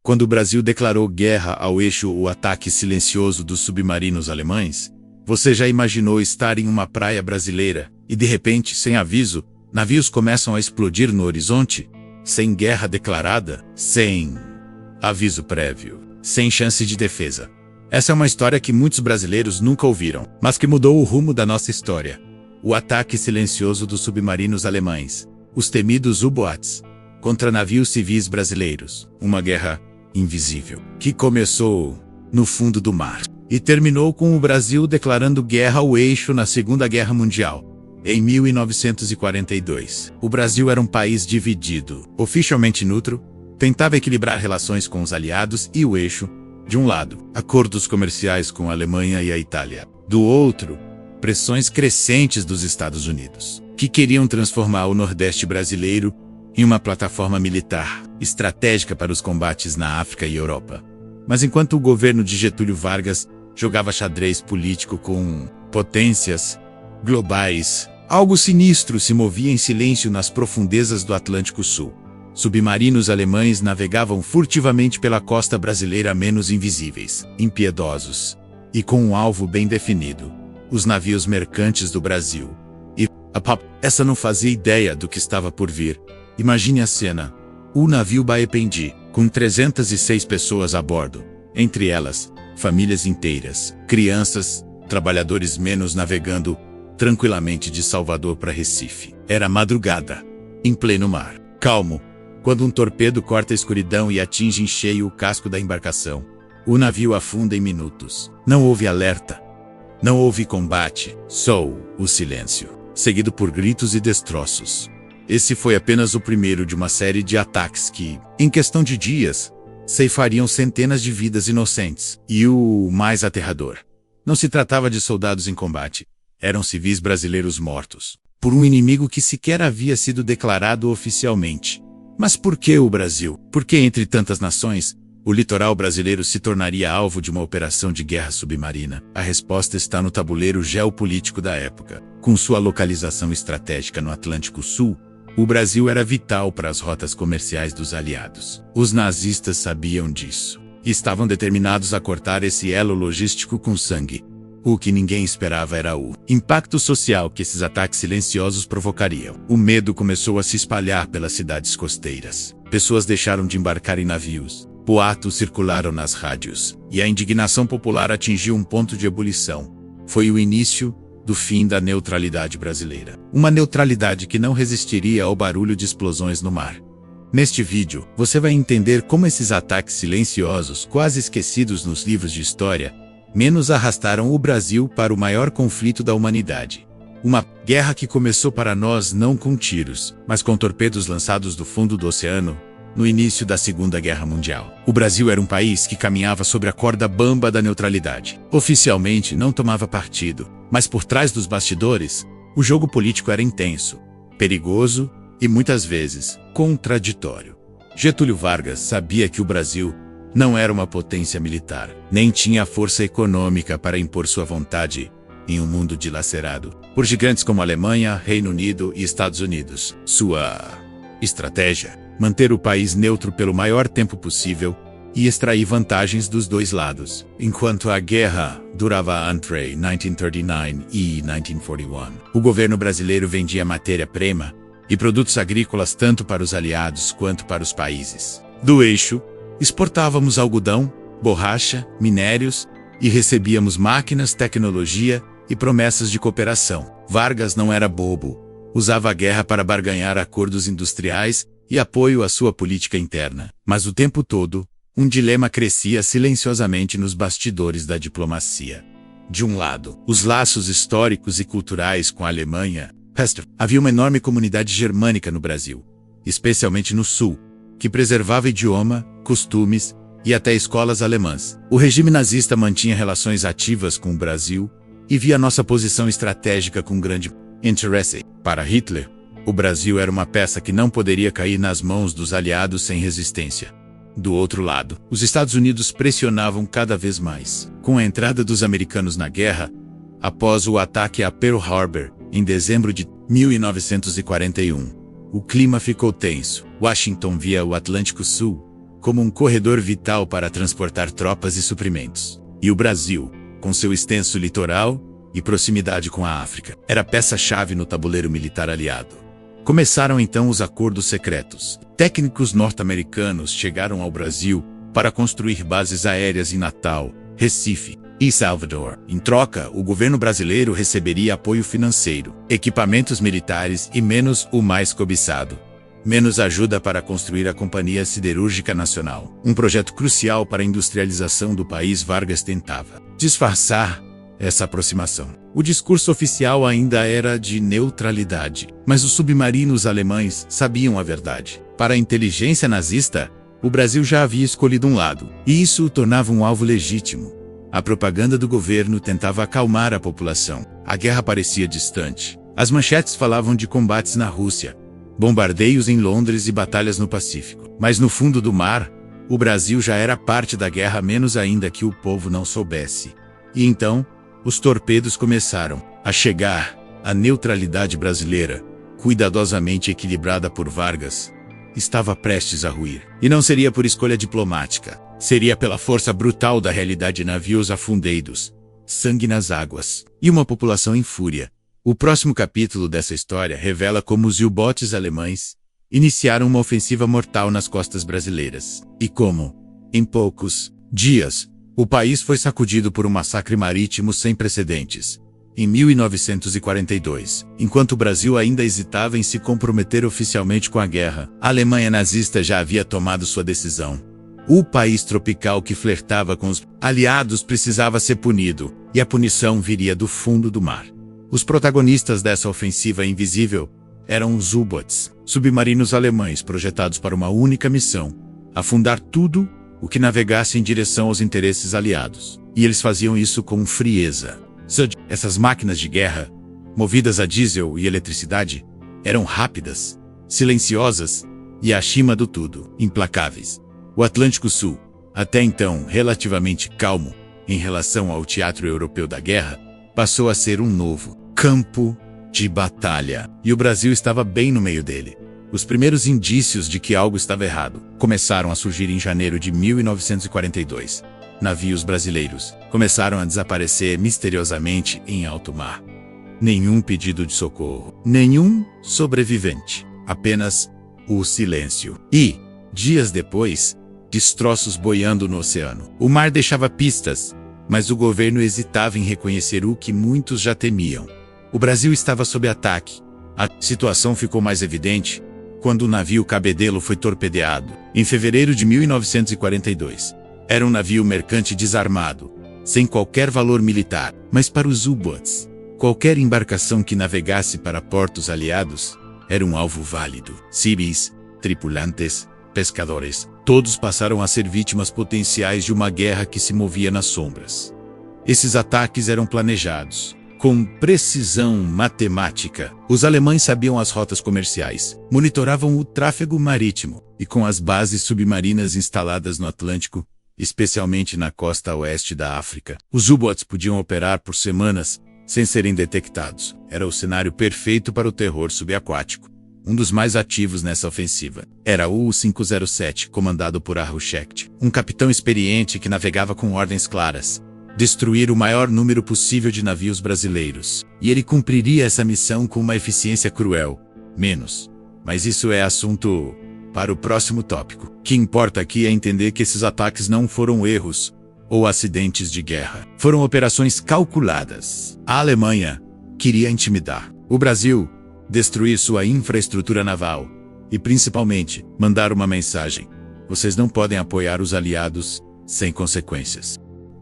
Quando o Brasil declarou guerra ao eixo, o ataque silencioso dos submarinos alemães, você já imaginou estar em uma praia brasileira e, de repente, sem aviso, navios começam a explodir no horizonte? Sem guerra declarada, sem aviso prévio, sem chance de defesa. Essa é uma história que muitos brasileiros nunca ouviram, mas que mudou o rumo da nossa história. O ataque silencioso dos submarinos alemães, os temidos U-Boats, contra navios civis brasileiros. Uma guerra invisível, que começou no fundo do mar e terminou com o Brasil declarando guerra ao eixo na Segunda Guerra Mundial. Em 1942, o Brasil era um país dividido, oficialmente neutro, tentava equilibrar relações com os aliados e o eixo. De um lado, acordos comerciais com a Alemanha e a Itália. Do outro, pressões crescentes dos Estados Unidos, que queriam transformar o Nordeste brasileiro em uma plataforma militar estratégica para os combates na África e Europa. Mas enquanto o governo de Getúlio Vargas jogava xadrez político com potências globais, algo sinistro se movia em silêncio nas profundezas do Atlântico Sul. Submarinos alemães navegavam furtivamente pela costa brasileira, menos invisíveis, impiedosos, e com um alvo bem definido: os navios mercantes do Brasil. E essa não fazia ideia do que estava por vir. Imagine a cena: o navio Baependi, com 306 pessoas a bordo, entre elas, famílias inteiras, crianças, trabalhadores menos, navegando tranquilamente de Salvador para Recife. Era madrugada, em pleno mar, calmo, quando um torpedo corta a escuridão e atinge em cheio o casco da embarcação. O navio afunda em minutos. Não houve alerta. Não houve combate. Só o silêncio, seguido por gritos e destroços. Esse foi apenas o primeiro de uma série de ataques que, em questão de dias, ceifariam centenas de vidas inocentes. E o mais aterrador: não se tratava de soldados em combate. Eram civis brasileiros mortos, por um inimigo que sequer havia sido declarado oficialmente. Mas por que o Brasil? Por que, entre tantas nações, o litoral brasileiro se tornaria alvo de uma operação de guerra submarina? A resposta está no tabuleiro geopolítico da época. Com sua localização estratégica no Atlântico Sul, o Brasil era vital para as rotas comerciais dos aliados. Os nazistas sabiam disso e estavam determinados a cortar esse elo logístico com sangue. O que ninguém esperava era o impacto social que esses ataques silenciosos provocariam. O medo começou a se espalhar pelas cidades costeiras. Pessoas deixaram de embarcar em navios. Boatos circularam nas rádios. E a indignação popular atingiu um ponto de ebulição. Foi o início do fim da neutralidade brasileira. Uma neutralidade que não resistiria ao barulho de explosões no mar. Neste vídeo, você vai entender como esses ataques silenciosos, quase esquecidos nos livros de história, menos arrastaram o Brasil para o maior conflito da humanidade. Uma guerra que começou para nós não com tiros, mas com torpedos lançados do fundo do oceano, no início da Segunda Guerra Mundial. O Brasil era um país que caminhava sobre a corda bamba da neutralidade. Oficialmente não tomava partido, mas por trás dos bastidores, o jogo político era intenso, perigoso e muitas vezes contraditório. Getúlio Vargas sabia que o Brasil não era uma potência militar, nem tinha a força econômica para impor sua vontade em um mundo dilacerado por gigantes como Alemanha, Reino Unido e Estados Unidos. Sua estratégia: manter o país neutro pelo maior tempo possível e extrair vantagens dos dois lados. Enquanto a guerra durava entre 1939 e 1941, o governo brasileiro vendia matéria-prima e produtos agrícolas tanto para os aliados quanto para os países do eixo. Exportávamos algodão, borracha, minérios e recebíamos máquinas, tecnologia e promessas de cooperação. Vargas não era bobo. Usava a guerra para barganhar acordos industriais e apoio à sua política interna. Mas o tempo todo, um dilema crescia silenciosamente nos bastidores da diplomacia. De um lado, os laços históricos e culturais com a Alemanha. Havia uma enorme comunidade germânica no Brasil, especialmente no Sul, que preservava idioma, costumes e até escolas alemãs. O regime nazista mantinha relações ativas com o Brasil e via nossa posição estratégica com grande interesse. Para Hitler, o Brasil era uma peça que não poderia cair nas mãos dos aliados sem resistência. Do outro lado, os Estados Unidos pressionavam cada vez mais. Com a entrada dos americanos na guerra, após o ataque a Pearl Harbor, em dezembro de 1941, o clima ficou tenso. Washington via o Atlântico Sul como um corredor vital para transportar tropas e suprimentos. E o Brasil, com seu extenso litoral e proximidade com a África, era peça-chave no tabuleiro militar aliado. Começaram então os acordos secretos. Técnicos norte-americanos chegaram ao Brasil para construir bases aéreas em Natal, Recife e Salvador. Em troca, o governo brasileiro receberia apoio financeiro, equipamentos militares e o mais cobiçado, menos ajuda para construir a Companhia Siderúrgica Nacional. Um projeto crucial para a industrialização do país. Vargas tentava disfarçar essa aproximação. O discurso oficial ainda era de neutralidade, mas os submarinos alemães sabiam a verdade. Para a inteligência nazista, o Brasil já havia escolhido um lado, e isso o tornava um alvo legítimo. A propaganda do governo tentava acalmar a população. A guerra parecia distante. As manchetes falavam de combates na Rússia, bombardeios em Londres e batalhas no Pacífico. Mas no fundo do mar, o Brasil já era parte da guerra, menos ainda que o povo não soubesse. E então, os torpedos começaram a chegar. A neutralidade brasileira, cuidadosamente equilibrada por Vargas, estava prestes a ruir. E não seria por escolha diplomática. Seria pela força brutal da realidade. Navios afundeiros, sangue nas águas, e uma população em fúria. O próximo capítulo dessa história revela como os U-boats alemães iniciaram uma ofensiva mortal nas costas brasileiras. E como, em poucos dias, o país foi sacudido por um massacre marítimo sem precedentes. Em 1942, enquanto o Brasil ainda hesitava em se comprometer oficialmente com a guerra, a Alemanha nazista já havia tomado sua decisão. O país tropical que flertava com os aliados precisava ser punido, e a punição viria do fundo do mar. Os protagonistas dessa ofensiva invisível eram os U-boats, submarinos alemães projetados para uma única missão: afundar tudo o que navegasse em direção aos interesses aliados. E eles faziam isso com frieza. Essas máquinas de guerra, movidas a diesel e eletricidade, eram rápidas, silenciosas e, acima do tudo, implacáveis. O Atlântico Sul, até então relativamente calmo em relação ao teatro europeu da guerra, passou a ser um novo campo de batalha. E o Brasil estava bem no meio dele. Os primeiros indícios de que algo estava errado começaram a surgir em janeiro de 1942. Navios brasileiros começaram a desaparecer misteriosamente em alto mar. Nenhum pedido de socorro, nenhum sobrevivente, apenas o silêncio. E, dias depois, destroços boiando no oceano. O mar deixava pistas, mas o governo hesitava em reconhecer o que muitos já temiam. O Brasil estava sob ataque. A situação ficou mais evidente quando o navio Cabedelo foi torpedeado, em fevereiro de 1942. Era um navio mercante desarmado, sem qualquer valor militar, mas para os U-boats, qualquer embarcação que navegasse para portos aliados era um alvo válido. Civis, tripulantes, pescadores, todos passaram a ser vítimas potenciais de uma guerra que se movia nas sombras. Esses ataques eram planejados, com precisão matemática. Os alemães sabiam as rotas comerciais, monitoravam o tráfego marítimo, e com as bases submarinas instaladas no Atlântico, especialmente na costa oeste da África, os U-boats podiam operar por semanas sem serem detectados. Era o cenário perfeito para o terror subaquático. Um dos mais ativos nessa ofensiva era o U-507, comandado por Arushek, um capitão experiente que navegava com ordens claras: destruir o maior número possível de navios brasileiros. E ele cumpriria essa missão com uma eficiência cruel. Mas isso é assunto para o próximo tópico. O que importa aqui é entender que esses ataques não foram erros ou acidentes de guerra. Foram operações calculadas. A Alemanha queria intimidar o Brasil, destruir sua infraestrutura naval e, principalmente, mandar uma mensagem: vocês não podem apoiar os aliados sem consequências.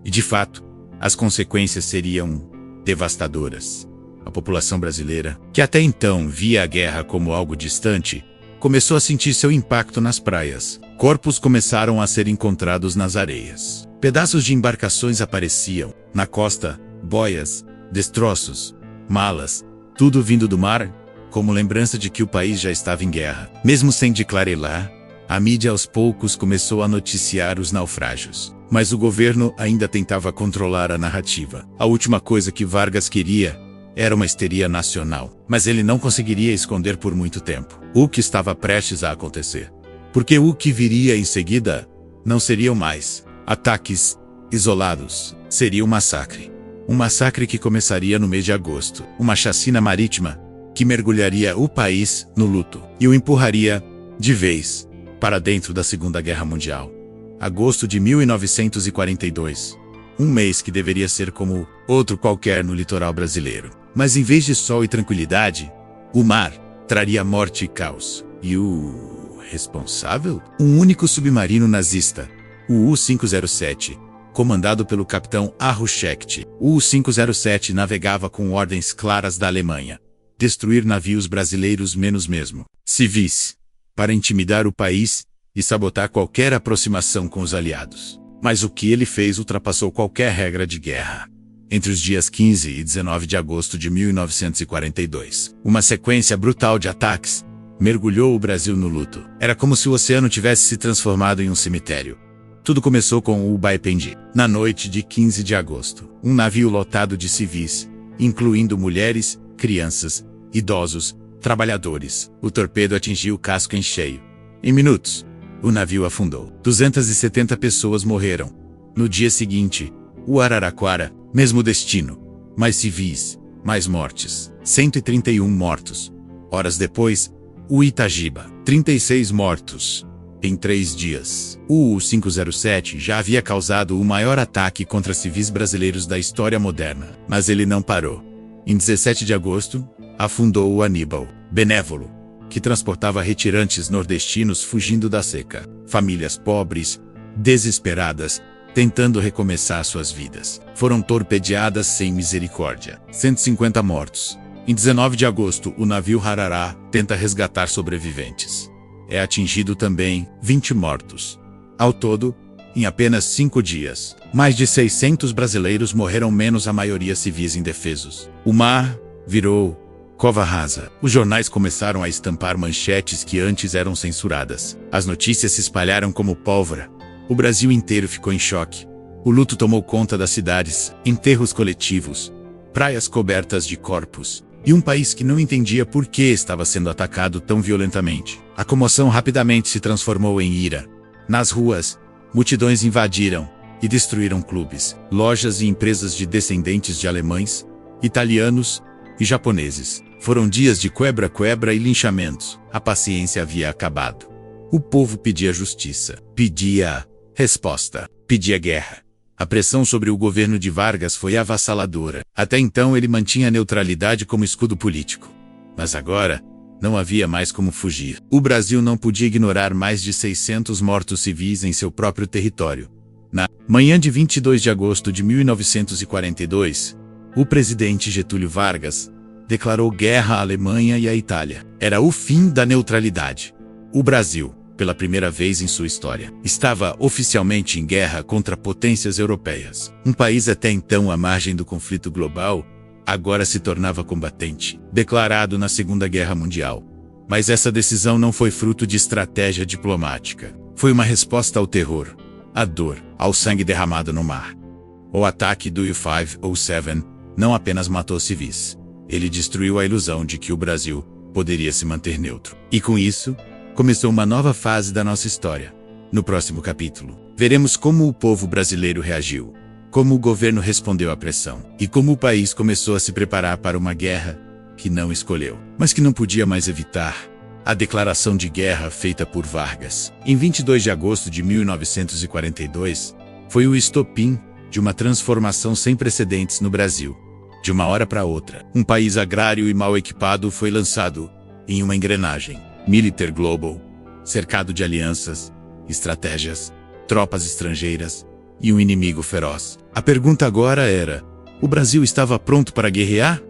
E, de fato, as consequências seriam devastadoras. A população brasileira, que até então via a guerra como algo distante, começou a sentir seu impacto nas praias. Corpos começaram a ser encontrados nas areias. Pedaços de embarcações apareciam na costa, boias, destroços, malas, tudo vindo do mar, como lembrança de que o país já estava em guerra. Mesmo sem declarar, a mídia aos poucos começou a noticiar os naufrágios. Mas o governo ainda tentava controlar a narrativa. A última coisa que Vargas queria era uma histeria nacional. Mas ele não conseguiria esconder por muito tempo o que estava prestes a acontecer. Porque o que viria em seguida não seriam mais ataques isolados, seria um massacre. Um massacre que começaria no mês de agosto, uma chacina marítima que mergulharia o país no luto e o empurraria, de vez, para dentro da Segunda Guerra Mundial. Agosto de 1942. Um mês que deveria ser como outro qualquer no litoral brasileiro. Mas em vez de sol e tranquilidade, o mar traria morte e caos. E o responsável? Um único submarino nazista, o U-507, comandado pelo capitão Aruschecht. O U-507 navegava com ordens claras da Alemanha: destruir navios brasileiros menos mesmo civis, para intimidar o país e sabotar qualquer aproximação com os aliados. Mas o que ele fez ultrapassou qualquer regra de guerra. Entre os dias 15 e 19 de agosto de 1942, uma sequência brutal de ataques mergulhou o Brasil no luto. Era como se o oceano tivesse se transformado em um cemitério. Tudo começou com o Baipendi. Na noite de 15 de agosto, um navio lotado de civis, incluindo mulheres, crianças, idosos, trabalhadores. O torpedo atingiu o casco em cheio. Em minutos, o navio afundou. 270 pessoas morreram. No dia seguinte, o Araraquara, mesmo destino. Mais civis, mais mortes. 131 mortos. Horas depois, o Itagiba. 36 mortos. Em 3 dias. O U-507 já havia causado o maior ataque contra civis brasileiros da história moderna. Mas ele não parou. Em 17 de agosto, afundou o Aníbal, Benévolo, que transportava retirantes nordestinos fugindo da seca. Famílias pobres, desesperadas, tentando recomeçar suas vidas, foram torpedeadas sem misericórdia. 150 mortos. Em 19 de agosto, o navio Harará tenta resgatar sobreviventes. É atingido também, 20 mortos. Ao todo, em apenas 5 dias, mais de 600 brasileiros morreram, menos a maioria civis indefesos. O mar virou cova rasa. Os jornais começaram a estampar manchetes que antes eram censuradas. As notícias se espalharam como pólvora. O Brasil inteiro ficou em choque. O luto tomou conta das cidades, enterros coletivos, praias cobertas de corpos, e um país que não entendia por que estava sendo atacado tão violentamente. A comoção rapidamente se transformou em ira. Nas ruas, multidões invadiram e destruíram clubes, lojas e empresas de descendentes de alemães, italianos e japoneses. Foram dias de quebra-quebra e linchamentos. A paciência havia acabado. O povo pedia justiça, pedia resposta, pedia guerra. A pressão sobre o governo de Vargas foi avassaladora. Até então ele mantinha a neutralidade como escudo político. Mas agora, não havia mais como fugir. O Brasil não podia ignorar mais de 600 mortos civis em seu próprio território. Na manhã de 22 de agosto de 1942, o presidente Getúlio Vargas declarou guerra à Alemanha e à Itália. Era o fim da neutralidade. O Brasil, pela primeira vez em sua história, estava oficialmente em guerra contra potências europeias. Um país até então à margem do conflito global, agora se tornava combatente, declarado na Segunda Guerra Mundial. Mas essa decisão não foi fruto de estratégia diplomática. Foi uma resposta ao terror, à dor, ao sangue derramado no mar. O ataque do U-507 não apenas matou civis. Ele destruiu a ilusão de que o Brasil poderia se manter neutro. E com isso, começou uma nova fase da nossa história. No próximo capítulo, veremos como o povo brasileiro reagiu, como o governo respondeu à pressão, e como o país começou a se preparar para uma guerra que não escolheu, mas que não podia mais evitar. A declaração de guerra feita por Vargas, em 22 de agosto de 1942, foi o estopim de uma transformação sem precedentes no Brasil. De uma hora para outra, um país agrário e mal equipado foi lançado em uma engrenagem Military Global, cercado de alianças, estratégias, tropas estrangeiras e um inimigo feroz. A pergunta agora era: o Brasil estava pronto para guerrear?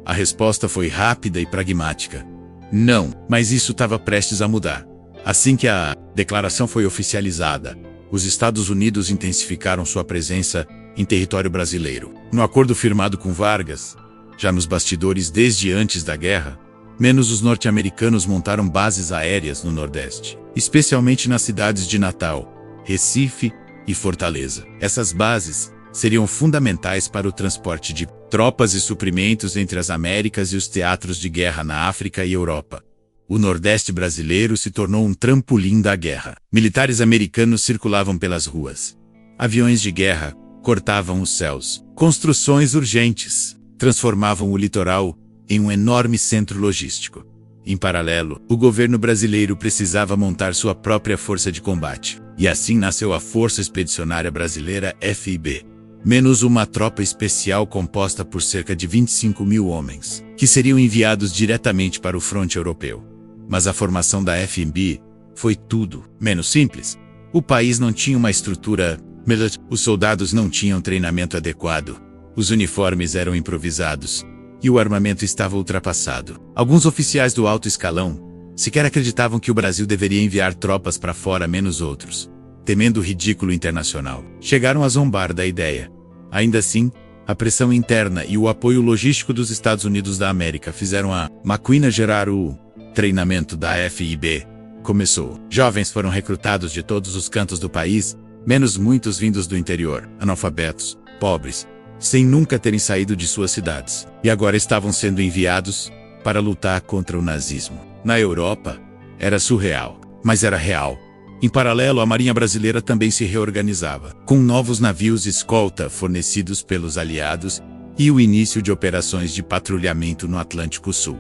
A resposta foi rápida e pragmática: não, mas isso estava prestes a mudar. Assim que a declaração foi oficializada, os Estados Unidos intensificaram sua presença em território brasileiro. No acordo firmado com Vargas, já nos bastidores desde antes da guerra, menos os norte-americanos montaram bases aéreas no Nordeste, especialmente nas cidades de Natal, Recife e Fortaleza. Essas bases seriam fundamentais para o transporte de tropas e suprimentos entre as Américas e os teatros de guerra na África e Europa. o Nordeste brasileiro se tornou um trampolim da guerra. Militares americanos circulavam pelas ruas. Aviões de guerra cortavam os céus. Construções urgentes transformavam o litoral em um enorme centro logístico. Em paralelo, o governo brasileiro precisava montar sua própria força de combate. E assim nasceu a Força Expedicionária Brasileira FIB. Menos uma tropa especial composta por cerca de 25 mil homens, que seriam enviados diretamente para o fronte europeu. Mas a formação da FIB foi tudo menos simples. O país não tinha uma estrutura militar, os soldados não tinham treinamento adequado, os uniformes eram improvisados e o armamento estava ultrapassado. Alguns oficiais do alto escalão sequer acreditavam que o Brasil deveria enviar tropas para fora, menos outros, temendo o ridículo internacional. Chegaram a zombar da ideia. Ainda assim, a pressão interna e o apoio logístico dos Estados Unidos da América fizeram a máquina gerar. O treinamento da FIB começou. Jovens foram recrutados de todos os cantos do país, menos muitos vindos do interior, analfabetos, pobres, sem nunca terem saído de suas cidades, e agora estavam sendo enviados para lutar contra o nazismo. Na Europa, era surreal, mas era real. Em paralelo, a Marinha Brasileira também se reorganizava, com novos navios escolta fornecidos pelos aliados e o início de operações de patrulhamento no Atlântico Sul.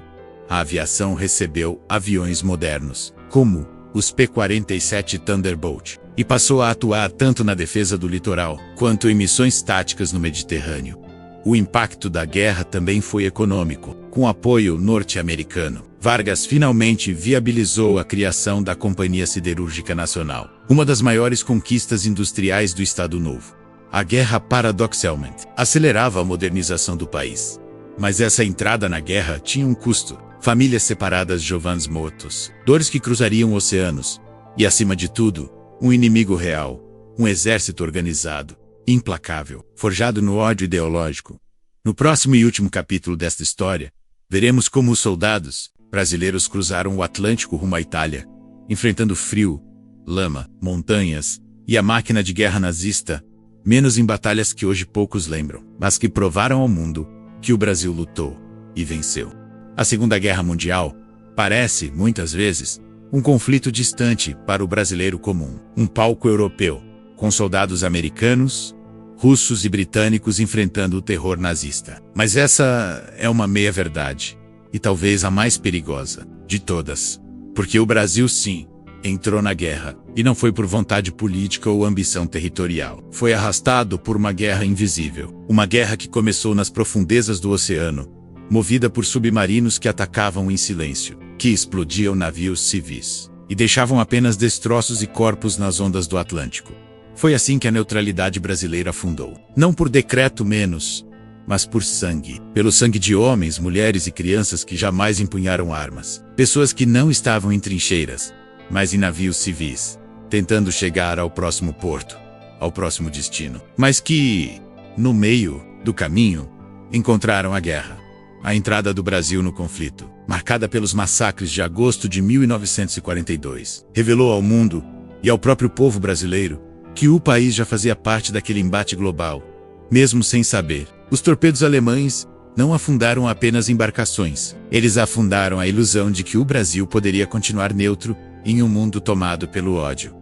A aviação recebeu aviões modernos, como os P-47 Thunderbolt, e passou a atuar tanto na defesa do litoral quanto em missões táticas no Mediterrâneo. O impacto da guerra também foi econômico. Com apoio norte-americano, Vargas finalmente viabilizou a criação da Companhia Siderúrgica Nacional, uma das maiores conquistas industriais do Estado Novo. A guerra, paradoxalmente, acelerava a modernização do país. Mas essa entrada na guerra tinha um custo. Famílias separadas, jovens mortos, dores que cruzariam oceanos. E, acima de tudo, um inimigo real, um exército organizado, implacável, forjado no ódio ideológico. No próximo e último capítulo desta história, veremos como os soldados brasileiros cruzaram o Atlântico rumo à Itália, enfrentando frio, lama, montanhas e a máquina de guerra nazista, menos em batalhas que hoje poucos lembram, mas que provaram ao mundo que o Brasil lutou e venceu. A Segunda Guerra Mundial parece, muitas vezes, um conflito distante para o brasileiro comum, um palco europeu, com soldados americanos, russos e britânicos enfrentando o terror nazista. Mas essa é uma meia-verdade, e talvez a mais perigosa de todas. Porque o Brasil, sim, entrou na guerra, e não foi por vontade política ou ambição territorial. Foi arrastado por uma guerra invisível. Uma guerra que começou nas profundezas do oceano, movida por submarinos que atacavam em silêncio, que explodiam navios civis, e deixavam apenas destroços e corpos nas ondas do Atlântico. Foi assim que a neutralidade brasileira afundou. Não por decreto menos, mas por sangue. Pelo sangue de homens, mulheres e crianças que jamais empunharam armas. Pessoas que não estavam em trincheiras, mas em navios civis, tentando chegar ao próximo porto, ao próximo destino. Mas que, no meio do caminho, encontraram a guerra. A entrada do Brasil no conflito, marcada pelos massacres de agosto de 1942, revelou ao mundo e ao próprio povo brasileiro que o país já fazia parte daquele embate global. Mesmo sem saber, os torpedos alemães não afundaram apenas embarcações. Eles afundaram a ilusão de que o Brasil poderia continuar neutro em um mundo tomado pelo ódio.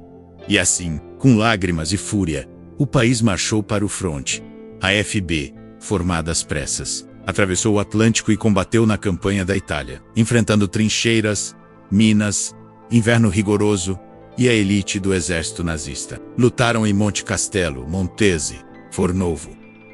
E assim, com lágrimas e fúria, o país marchou para o fronte. A FB, formada às pressas, atravessou o Atlântico e combateu na campanha da Itália, enfrentando trincheiras, minas, inverno rigoroso e a elite do exército nazista. Lutaram em Monte Castelo, Montese, Fornovo,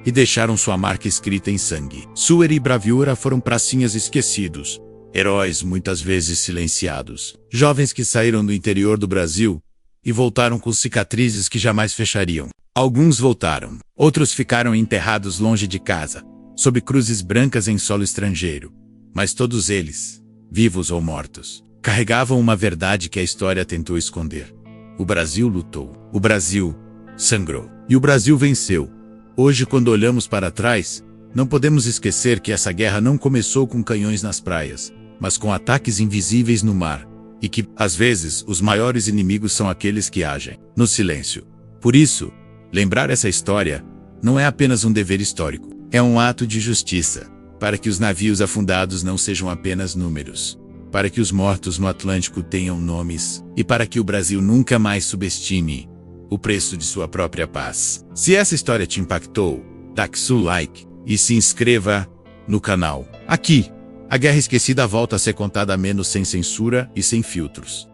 e deixaram sua marca escrita em sangue. Suor e bravura foram pracinhas esquecidos, heróis muitas vezes silenciados, jovens que saíram do interior do Brasil e voltaram com cicatrizes que jamais fechariam. Alguns voltaram, outros ficaram enterrados longe de casa, sob cruzes brancas em solo estrangeiro, mas todos eles, vivos ou mortos, carregavam uma verdade que a história tentou esconder. O Brasil lutou, o Brasil sangrou, e o Brasil venceu. Hoje, quando olhamos para trás, não podemos esquecer que essa guerra não começou com canhões nas praias, mas com ataques invisíveis no mar, e que, às vezes, os maiores inimigos são aqueles que agem no silêncio. Por isso, lembrar essa história não é apenas um dever histórico, é um ato de justiça, para que os navios afundados não sejam apenas números, para que os mortos no Atlântico tenham nomes e para que o Brasil nunca mais subestime o preço de sua própria paz. Se essa história te impactou, dá seu like e se inscreva no canal. Aqui, a Guerra Esquecida volta a ser contada menos sem censura e sem filtros.